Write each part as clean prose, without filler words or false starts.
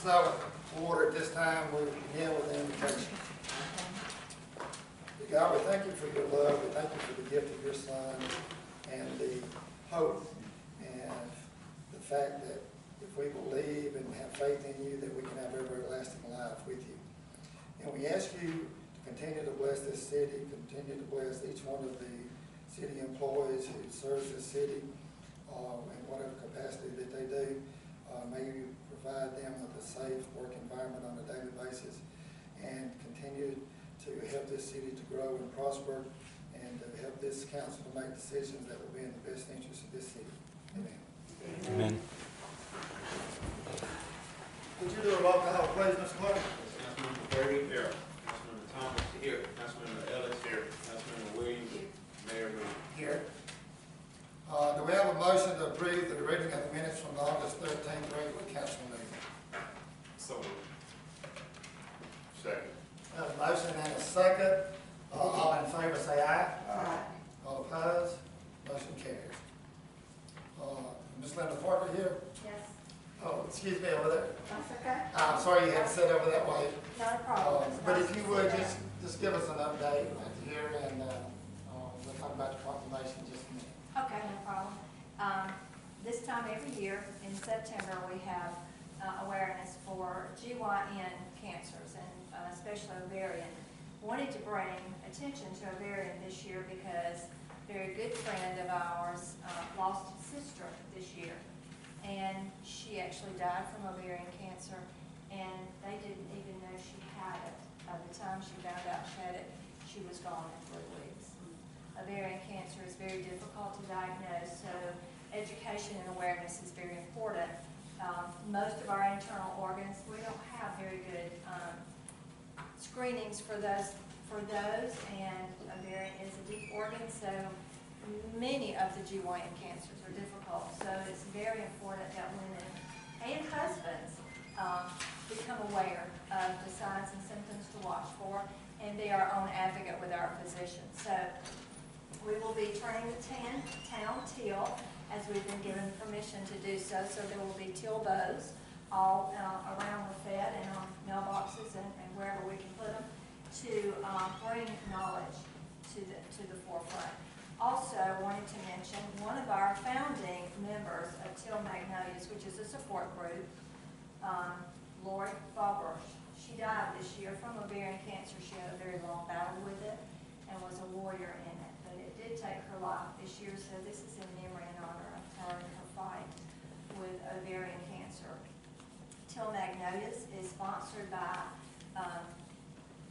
So, order at this time, we begin with the invocation. God, we thank you for your love. We thank you for the gift of your Son and the hope and the fact that if we believe and have faith in you, that we can have everlasting life with you. And we ask you to continue to bless this city, continue to bless each one of the city employees who serves this city in whatever capacity that they do. May you provide them with a safe work environment on a daily basis and continue to help this city to grow and prosper and to help this council to make decisions that will be in the best interest of this city. Amen. Amen. Would you do a roll call, please, Mr. Clark? Councilmember Brady here. Councilmember Thomas here. Councilmember Ellis here. Councilmember Williams. Mayor Reed. Here. Do we have a motion to approve the reading of the minutes from the August 13th regular council meeting? So moved. Second. We have a motion and a second. All in favor say aye. Aye. All opposed? Motion carries. Ms. Linda Parker here? Yes, Oh, excuse me, over there. that's okay. I'm sorry you had to sit over that way. Not a problem. But if you would, just give us an update here, and we'll talk about the proclamation in just a minute. Okay, no problem. This time every year in September, we have awareness for GYN cancers, and especially ovarian. Wanted to bring attention to ovarian this year because a very good friend of ours lost his sister this year, and she actually died from ovarian cancer, and they didn't even know she had it. By the time she found out she had it, she was gone in 3 weeks. Ovarian cancer is very difficult to diagnose, so education and awareness is very important. Most of our internal organs, we don't have very good screenings for those, and ovarian is a deep organ, so many of the GYN cancers are difficult. So it's very important that women and husbands become aware of the signs and symptoms to watch for and be our own advocate with our physicians. So we will be turning the town teal as we've been given permission to do so. So there will be teal bows all around LaFayette and on mailboxes and wherever we can put them to bring knowledge to the forefront. Also, wanted to mention one of our founding members of Teal Magnolias, which is a support group, Lori Faber. She died this year from ovarian cancer. She had a very long battle with it and was a warrior in it, but it did take her life this year, so this is in memory and honor of her and her fight with ovarian cancer. Teal Magnolias is sponsored by,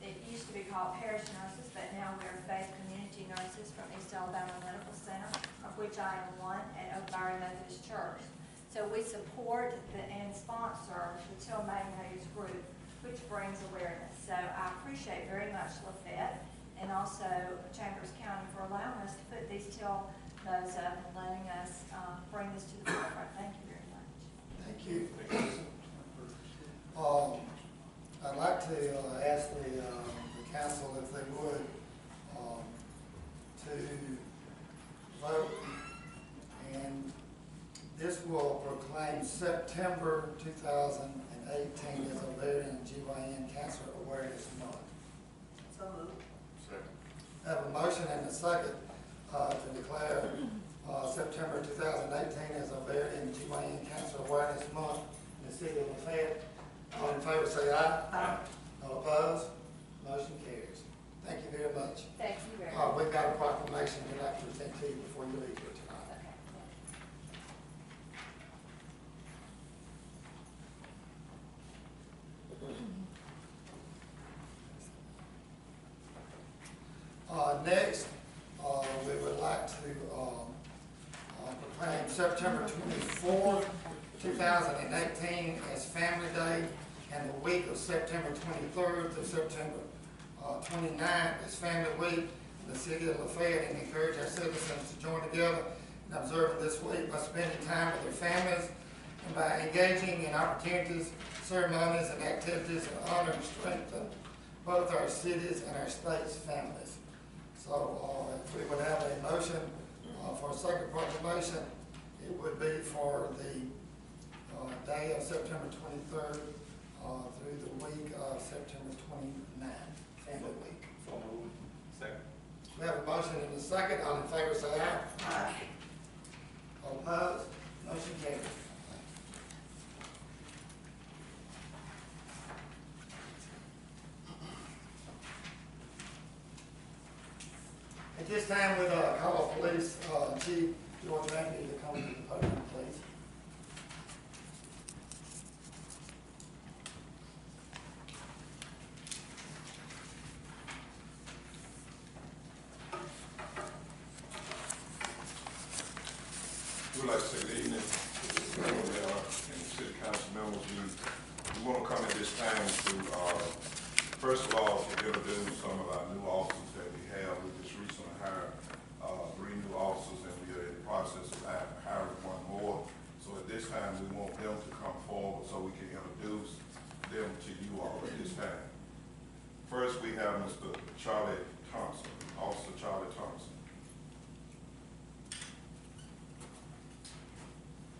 it used to be called Parish Nurses, but now we're Faith Community Nurses from East Alabama Medical Center, of which I am one at Oak Byron Methodist Church. So we support and sponsor the Teal Magnolias group, which brings awareness. So I appreciate very much LaFayette and also Chambers County for allowing us to put these teal bows up and letting us bring this to the forefront. Thank you very much. Thank you. I'd like to ask the council if they would to vote, and this will proclaim September 2018 as Ovarian and GYN Cancer Awareness Month. So moved. Second. I have a motion and a second to declare September 2018 as Ovarian and GYN Cancer Awareness Month in the city of LaFayette. All in favor say aye. Aye. All opposed? Motion carries. Thank you very much. Thank you very much. We've got a proclamation we'd like to present to you before you leave here tonight. Okay. Next, we would like to proclaim September 24th, 2018 as Family Day, and the week of September 23rd to September 29th as Family Week in the city of LaFayette, and encourage our citizens to join together in observing this week by spending time with their families and by engaging in opportunities, ceremonies, and activities that honor and strengthen both our cities and our state's families. So if we would have a motion for a second proclamation, it would be for the day of September 23rd through the week of September 29th, Family Week. So moved. Second. We have a motion and a second. All in favor say aye. Aye. All opposed? Motion carries. At this time, we'll call a police chief, George Randy, to come to the podium, please. We'd like to say good evening to the mayor and the city council members. We want to come at this time to, first of all, to introduce some of our new officers that we have. We just recently hired 3 new officers, and we are in the process of hiring 1 more. So at this time, we want them to come forward so we can introduce them to you all at this time. First, we have Mr. Charlie Thompson, Officer Charlie Thompson.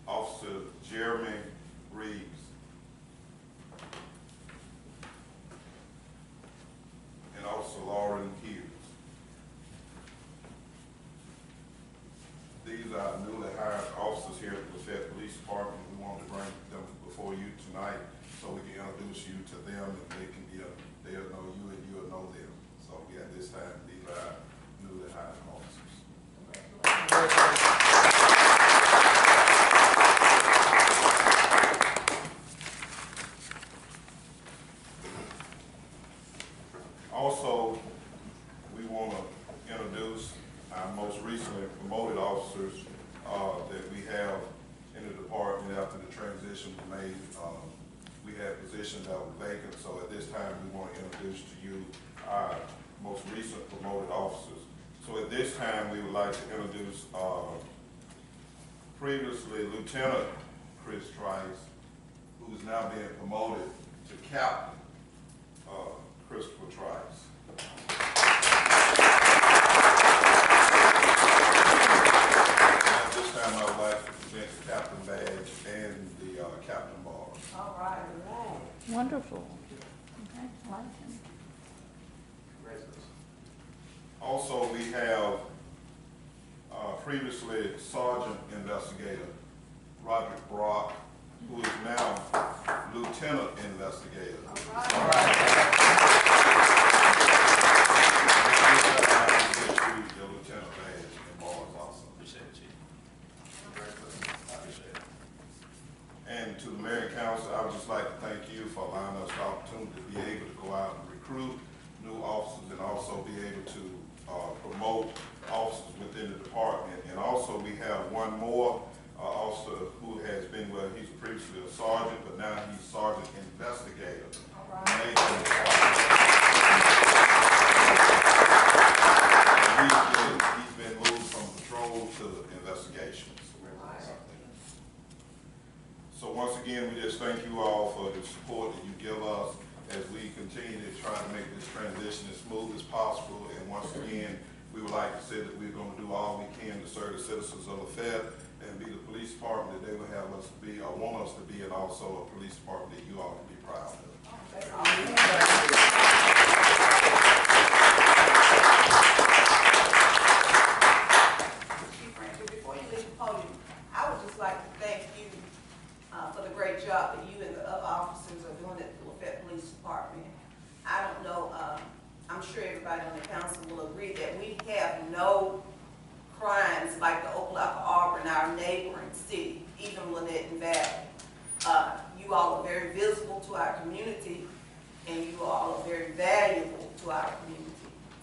Officer Jeremy Reeves. And Officer Lauren Hughes. These are newly hired officers here at the LaFayette Police Department. We wanted to bring them before you tonight so we can introduce you to them, and they'll know you and you'll know them. So at this time, these are our newly hired officers. Also, we want to introduce our most recently promoted officers that we have in the department after the transition was made. We had positions that were vacant, so at this time we want to introduce to you our most recent promoted officers. So at this time we would like to introduce previously Lieutenant Chris Trice, who is now being promoted to Captain Christopher Trice. At this time, I would like to present the captain badge and the captain bar. All right, all right. Wonderful. Okay, I like him. Congratulations. Also, we have previously Sergeant Investigator Roderick Brock, who is now Lieutenant Investigator. All right. The lieutenant badge and bars also. Appreciate it, Chief. Congratulations. I appreciate it. And to the mayor and council, I would just like to thank you for allowing us the opportunity to be able to go out and recruit new officers and also be able to promote officers within the department. And also we have 1 more officer who has been, well, he's previously a sergeant, but now he's Sergeant Investigator. All right. He's been moved from patrol to investigations. So once again, we just thank you all for the support that you give us as we continue to try to make this transition as smooth as possible. And once again, we would like to say that we're going to do all we can to serve the citizens of LaFayette and be the police department that they would have us to be or want us to be, and also a police department that you all can be proud of. Chief Randy, before you leave the podium, I would just like to thank you for the great job that you and the other officers are doing at the LaFayette Police Department. I don't know, I'm sure everybody on the council will agree that we have no crimes like the Oklahoma Auburn, our neighboring city, even Lynette and Valley. You all are very visible to our community, and you all are very valuable to our community.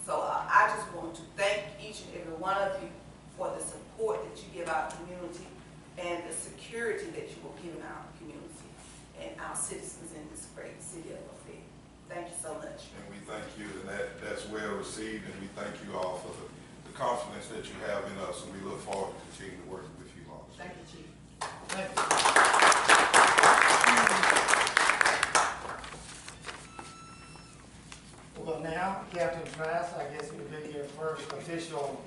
So I just want to thank each and every one of you for the support that you give our community and the security that you will give in our community and our citizens in this great city of LaFayette. Thank you so much. And we thank you, and that's well received, and we thank you all for the confidence that you have in us, and we look forward to continuing to work with you all. Thank you, Chief. Thank you. Well, now, Captain Trice, I guess it would be your first official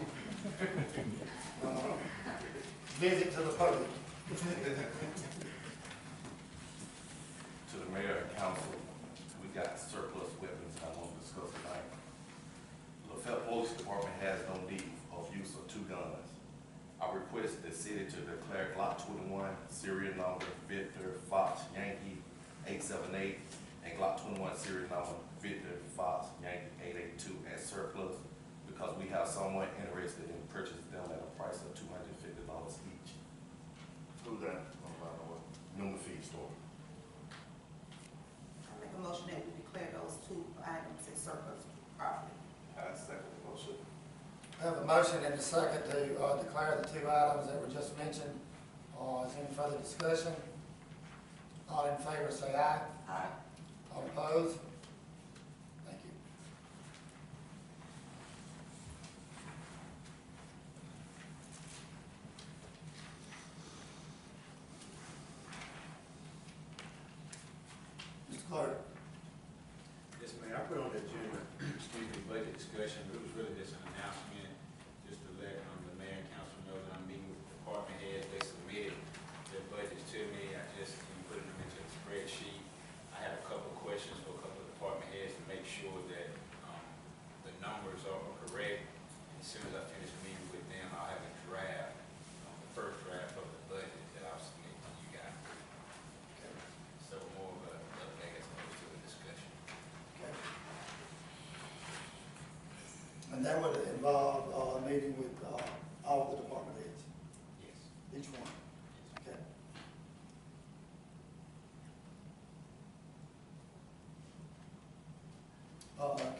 visit to the podium. To the mayor and council, got surplus weapons I want to discuss tonight. LaFayette Police Department has no need of use of 2 guns. I request the city to declare Glock 21 serial number Victor Fox Yankee 878 and Glock 21 serial number Victor Fox Yankee 882 as surplus because we have someone interested in purchasing them at a price of $250 each. Who's that? Newman Feed Store. I make a motion that we declare those 2 items as surplus property. I second the motion. I have a motion and a second to declare the 2 items that were just mentioned. Is there any further discussion? All in favor say aye. Aye. All opposed? Thank you. Mr. Clerk. Yes, Mayor, I put on the agenda, excuse me, budget discussion. It was really just an announcement, just to let the mayor and council know that I'm meeting with department heads. They submitted their budgets to me. I just put them into the spreadsheet. I had a couple of questions for a couple of department heads to make sure that the numbers are correct. As soon as I finish meeting with them, I'll have a draft, the first draft of the budget that I'll submit to you guys. So more of a update as opposed to a discussion. Okay. And that would involve a meeting with all the department heads, Yes. each one. Okay.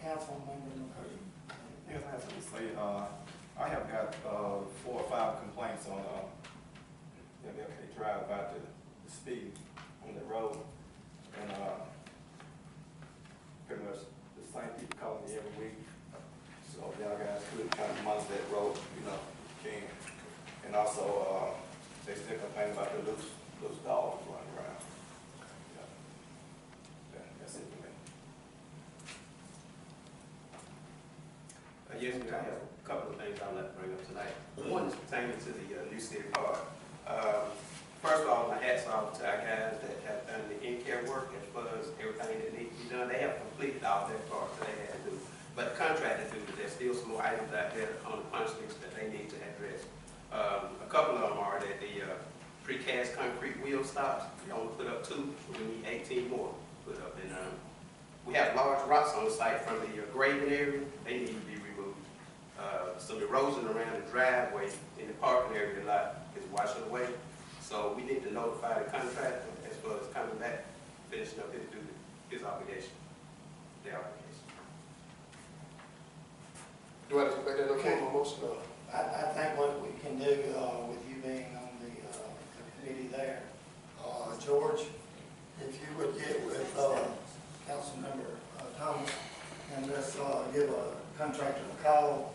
Councilmember McCurdy. Yes, I have something to say. I have got 4 or 5 complaints on MLK Drive about the speed on the road. And pretty much the same people calling me every week. So y'all guys could kind of monitor that road, you know, if you can. And also, they still complain about the loose dogs running around. Yeah. That's it for me. Yes, Mayor, I have a couple of things I'd like to bring up tonight. One is pertaining to the new city park. First of all, my hats off to our guys that have done the in-care work as far as everything that needs to be done. They have completed all their parts that they had to do. But the contractor do, there's still some more items out there on the punch list that they need to address. A couple of them are that the precast concrete wheel stops. We only put up 2, so we need 18 more put up. And we have large rocks on the site from the grading area. They need to be removed. Some erosion around the driveway in the parking area lot is washing away. So we need to notify the contractor as far as coming back, finishing up his duty, his obligation, their obligation. Do I have to make that a formal motion? I think what we can do with you being on the committee there, George, if you would get with Councilmember Thomas and let's give a contractor a call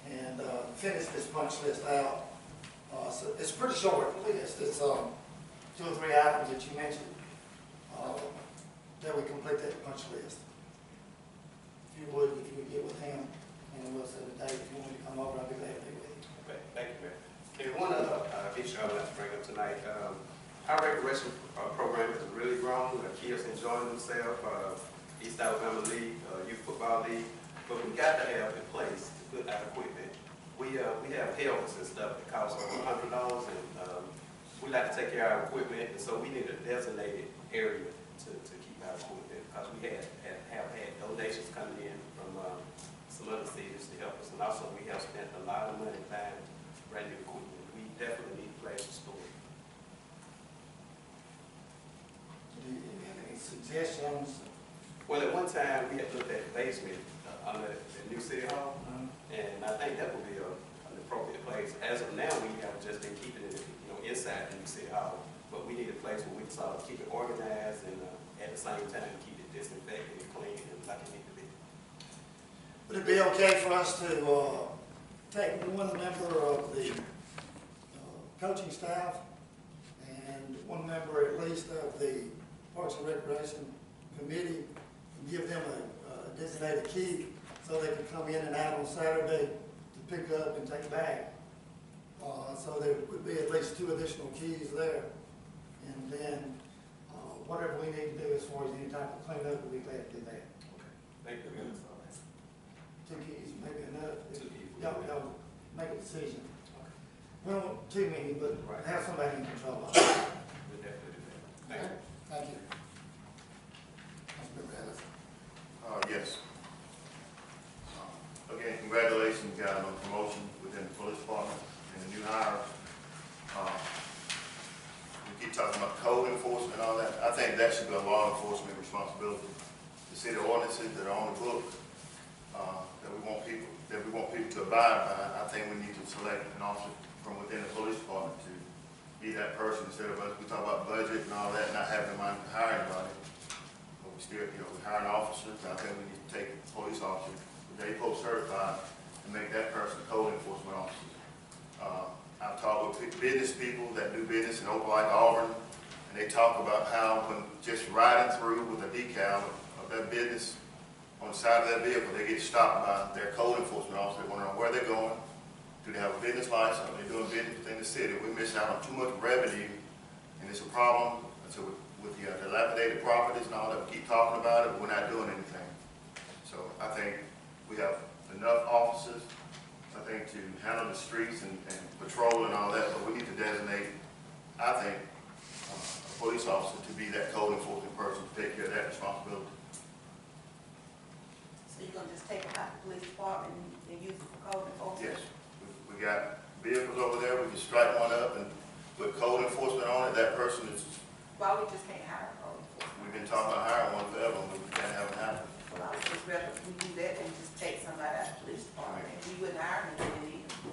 and finish this punch list out. So it's a pretty short list. It's 2 or 3 items that you mentioned that we complete that punch list. If you would get with him and we'll set a date. If you want me to come over, I'll be glad to be with you. Okay, thank you, Mayor. And one other issue I would like to bring up tonight. Our recreation program has really grown. Kids enjoying themselves. East Alabama League, Youth Football League. But we got to have in place to put our equipment. We have helmets and stuff that cost over $100, and we like to take care of our equipment, and so we need a designated area to keep our equipment because we have had donations coming in from some other cities to help us, and also we have spent a lot of money buying brand new equipment. We definitely need a place to store it. Do you have any suggestions? Well, at one time we had looked at the basement under the new city hall. And I think that would be an appropriate place. As of now, we have just been keeping it, inside the new city hall. But we need a place where we can sort of keep it organized and at the same time keep it disinfected and clean and like it needs to be. Would it be okay for us to take one member of the coaching staff and one member at least of the Parks and Recreation Committee and give them a designated key so they can come in and out on Saturday to pick up and take back. So there would be at least 2 additional keys there. And then whatever we need to do as far as any type of cleanup, we'll be glad to do that. Okay. Thank you, Mr. Thomas. 2 keys, maybe enough. 2 keys. Y'all make a decision. Okay. We don't want too many, but Right. have somebody in control of it. We'll definitely do that. Thank you. Thank you. Councilmember Ellis. Yes. Again, congratulations, guys, on promotion within the police department and the new hires. We keep talking about code enforcement and all that. I think that should be a law enforcement responsibility. The city ordinances that are on the book, that we want people to abide by. I think we need to select an officer from within the police department to be that person instead of us. We talk about budget and all that, not having the money to hire anybody. But we still, we're hiring officers. I think we need to take police officers, they post certified, and make that person code enforcement officers. I've talked with business people that do business in Opelika, Auburn, and they talk about how when just riding through with a decal of that business on the side of their vehicle, they get stopped by their code enforcement officer. They want to know where they're going. Do they have a business license? Are they doing business within the city? We're missing out on too much revenue, and it's a problem. And so with the dilapidated properties and all that, we keep talking about it, but we're not doing anything. So I think we have enough officers, I think, to handle the streets and patrol and all that, but we need to designate, I think, a police officer to be that code enforcement person to take care of that responsibility. So you're gonna just take it out of the police department and use it for code enforcement? Yes, we got vehicles over there, we can strike one up and with code enforcement on it, that person is, Why we just can't hire a code enforcement? we've been talking about hiring one forever, but we can't have it happen. Well, I would just rather we do that than just take somebody out of the police department, and we wouldn't hire them if we need them.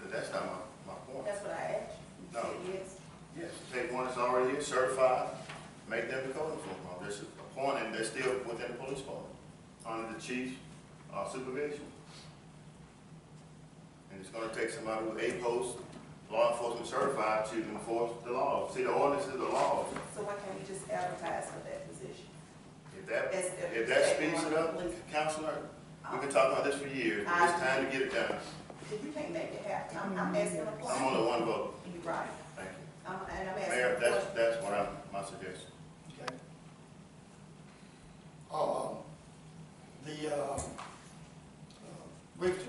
That's not my point. That's what I asked you. You No. said yes. Yes, take one that's already here, certified, make them the code enforcement officer. There's a point, and they're still within the police department, under the chief's supervision. And it's gonna take somebody with a post, law enforcement certified to enforce the law. See, the ordinance is the law. So why can't we just advertise for that position? If that speeds it up, Counselor, we've been talking about this for years, but it's time to get it done. If you can't make it happen, I'm asking a question. I'm only one vote. You're right. Thank you. And I'm asking Mayor, a question. that's what my suggestion. Okay.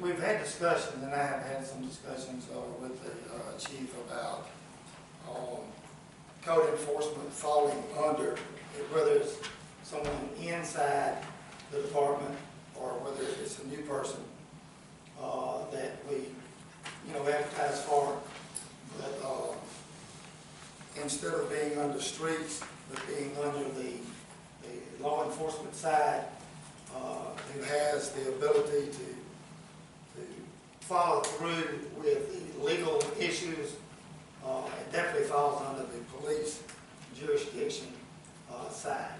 We've had discussions, and I have had some discussions with the chief about code enforcement falling under, whether it's someone inside the department or whether it's a new person that we, advertise for. But instead of being under streets, but being under the law enforcement side, who has the ability to follow through with the legal issues, it definitely falls under the police jurisdiction side.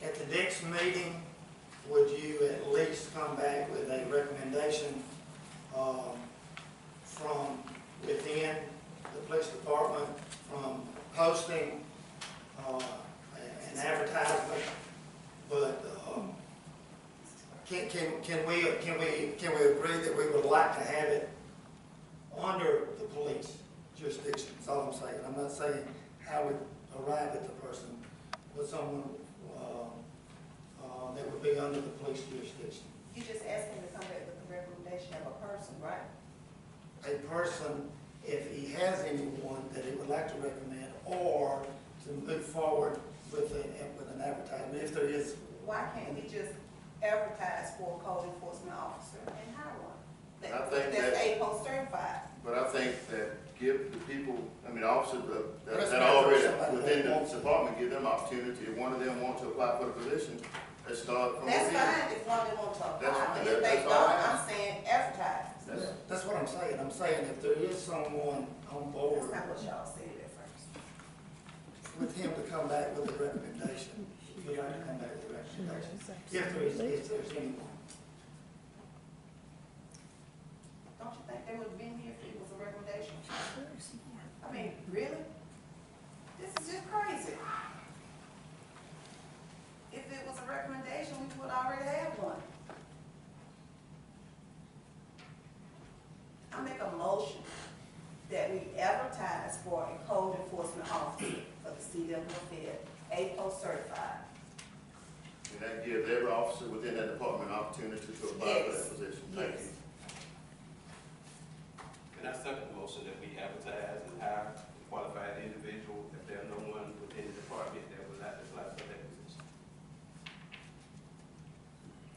At the next meeting, would you at least come back with a recommendation from within the police department, from posting an advertisement, but can we agree that we would like to have it under the police jurisdiction? That's all I'm saying. I'm not saying how we arrive at the person, but someone that would be under the police jurisdiction. You just asked him to come back with a recommendation of a person, right? A person, if he has anyone that he would like to recommend, or to move forward with an advertisement, if there is. Why can't we just advertise for a code enforcement officer and hire one? I think That's A-post certified. But I think that give the people, officers That's that not already somebody within that the department, give them opportunity. If one of them want to apply for the position, let's start from That's within. fine if one of them wants to apply, That's fine. but if they That's all don't, I I'm ask. saying advertise. That's what I'm saying. I'm saying if there is someone on board That's not what y'all said at first. with him to come back with a recommendation, if you'd like to come back with a recommendation, if there's anyone. Don't you think they would have been here if it was a recommendation? I mean, really? This is just crazy. If it was a recommendation, we would already have one. I make a motion that we advertise City of LaFayette, A-post certified. And that gives every officer within that department an opportunity to apply for that position. Thank Yes. you. And I second the motion that we advertise and hire a qualified individual if there's no one within the department that would like to apply for that position.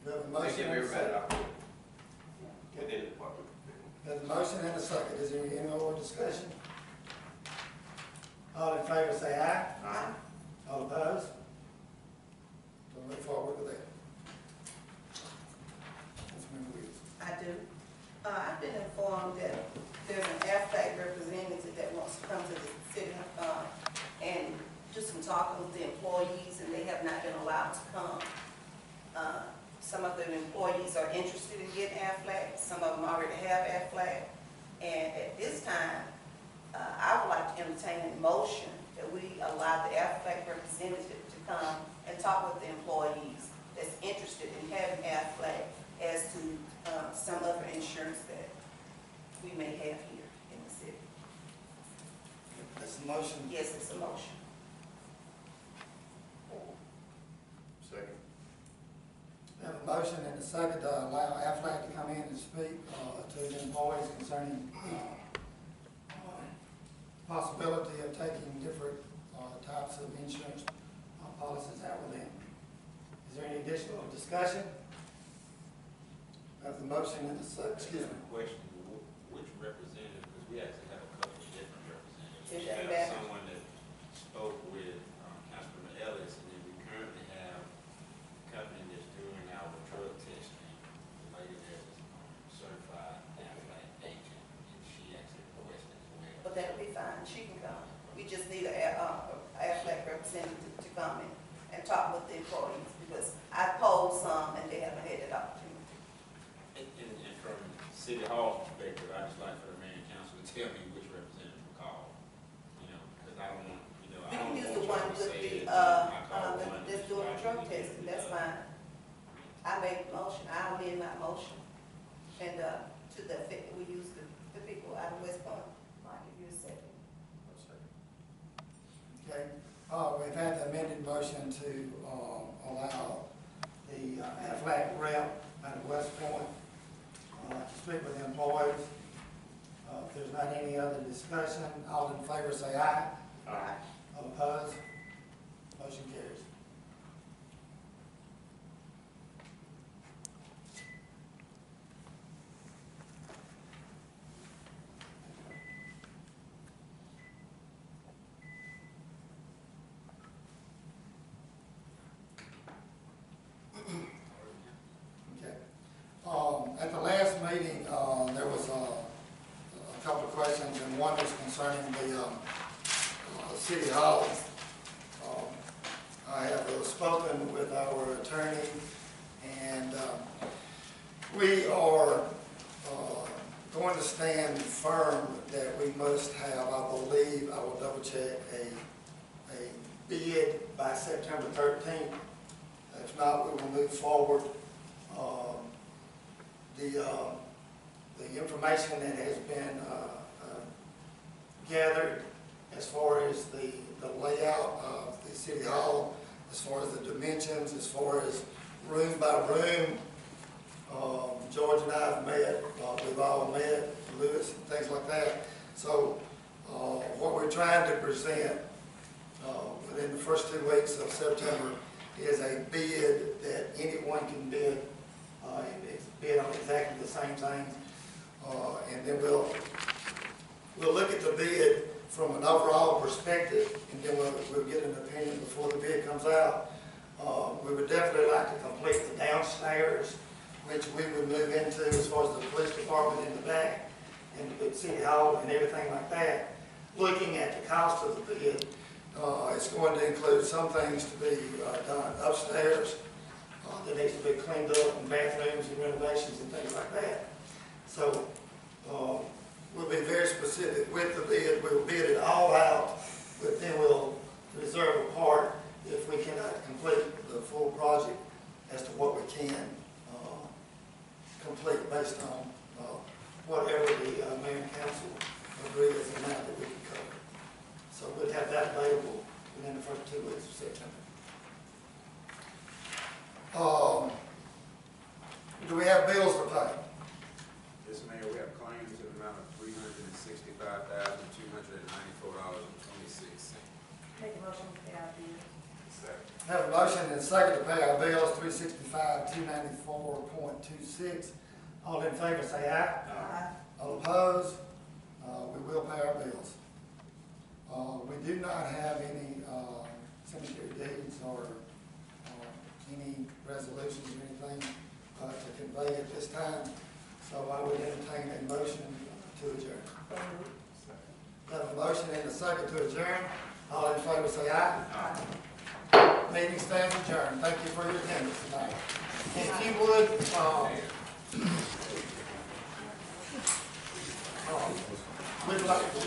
We have a And motion give and a everybody an second. opportunity within the department. We have a motion and a second. Is there any more discussion? All in favor say aye. Aye. All opposed? We'll move forward with that. Councilmember Williams. I do. I've been informed that there's an AFLAC representative that wants to come to the city, and do some talking with the employees, and they have not been allowed to come. Some of the employees are interested in getting AFLAC, some of them already have AFLAC, and at this time, I would like to entertain a motion that we allow the AFLAC representative to come and talk with the employees that's interested in having AFLAC as to some other insurance that we may have here in the city. That's a motion. Yes, it's a motion. Second. We have a motion and a second to allow AFLAC to come in and speak to the employees concerning possibility of taking different types of insurance policies out with them. Is there any additional discussion? We have the motion and the second. Excuse me. Question, which representative, because we actually have a couple of different representatives. Is We that have bad? someone that spoke with Councilman Ellis, and then we currently have a company that's doing our drug testing. The lady there is certified AFLAC agent, and she actually requested as well. But that'll be fine, she can come. We just need a AFLAC representative to come in and talk with the employees, because I polled some and they haven't had that opportunity. And from City Hall perspective, I'd just like for the mayor and council to tell me which representative to call. You know, because I don't want, you know, I We can don't use want the y'all one to with say the, that I called one. that's doing the drug testing, that's fine. I made the motion, I'll amend my motion, and, to the effect that we use the people out of West Point. Mike, if you a second. Okay, we've had the amended motion to allow the AFLAC rep out of West Point to speak with the employees. If there's not any other discussion, all in favor say aye. Aye. All opposed? Motion carries. Okay. At the last meeting, there was a couple of questions, and one was concerning the City Hall. I have spoken with our attorney, and we are going to stand firm that we must have, I believe, I will double check, a bid by September 13th. If not, we will move forward. The information that has been gathered as far as the layout of the City Hall, as far as the dimensions, as far as room by room, George and I have met, we've all met, Lewis, and things like that. So what we're trying to present within the first 2 weeks of September is a bid that anyone can bid, and it's bid on exactly the same things. And then we'll look at the bid from an overall perspective, and then we'll get an opinion before the bid comes out. We would definitely like to complete the downstairs, which we would move into as far as the police department in the back, and the City Hall and everything like that. Looking at the cost of the bid, it's going to include some things to be done upstairs that needs to be cleaned up, and bathrooms and renovations and things like that. So we'll be very specific with the bid. We'll bid it all out, but then we'll reserve a part if we cannot complete the full project as to what we can complete based on whatever the mayor and council agree as the amount that we can cover. So we'll have that available within 2 weeks of September. Do we have bills to pay? Yes, Mayor, we have claims in the amount of $365,294.26. Make a motion to pay our bills. Have a motion and a second to pay our bills, $365,294.26. All in favor say aye. Aye. All opposed? We will pay our bills. We do not have any cemetery deeds or any resolutions or anything to convey at this time, so I would entertain a motion to adjourn. Have a motion and a second to adjourn. All in favor say aye. Meeting stands adjourned. Thank you for your attendance tonight. If you would, we'd like to